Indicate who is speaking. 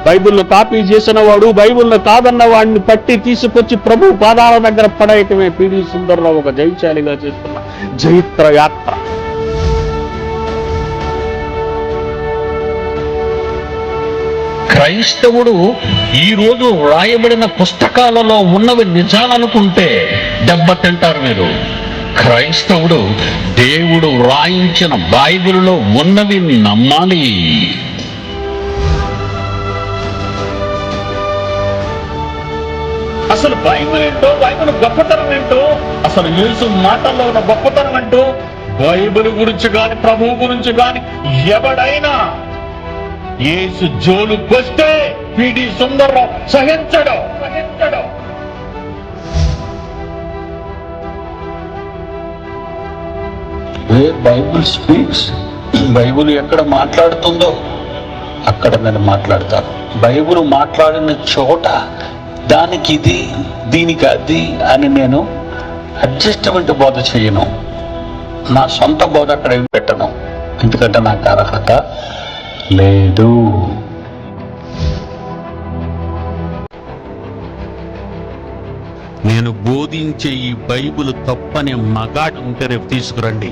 Speaker 1: బైబిల్ను కాపీ చేసిన వాడు బైబిల్ను కాదన్న వాడిని పట్టి తీసుకొచ్చి ప్రభు పాదాల దగ్గర పడేయటమే పిడి సుందర్రావు ఒక జైశాలిగా చేస్తున్న జైత్ర యాత్ర.
Speaker 2: క్రైస్తవుడు ఈ రోజు రాయబడిన పుస్తకాలలో ఉన్నవి నిజాలనుకుంటే దెబ్బ తింటారు మీరు. క్రైస్తవుడు దేవుడు రాయించిన బైబిల్లో ఉన్నవి నమ్మాలి. అసలు బైబిల్ ఏంటో, బైబిల్ గొప్పతనం ఏంటో, అసలు యేసు మాటల్లో ఉన్న గొప్పతనం ఏంటో, బైబిల్ గురించి గాని ప్రభువు గురించి గాని ఎవడైనా యేసు జోలుకొస్తే పిడి సుందర్రావు సహించడు. బైబిల్ స్పీక్స్, బైబిల్ ఎక్కడ మాట్లాడుతుందో అక్కడ నేను మాట్లాడతాను. బైబిల్ మాట్లాడిన చోట దానికి ఇది దీనికి అది అని నేను అడ్జస్ట్మెంట్ బోధ చేయను. నా సొంత బోధ అక్కడ పెట్టను, ఎందుకంటే నాకు అర్హత లేదు.
Speaker 1: నేను బోధించే ఈ బైబిల్ తప్పని మగాడు ఉంటే రేపు తీసుకురండి.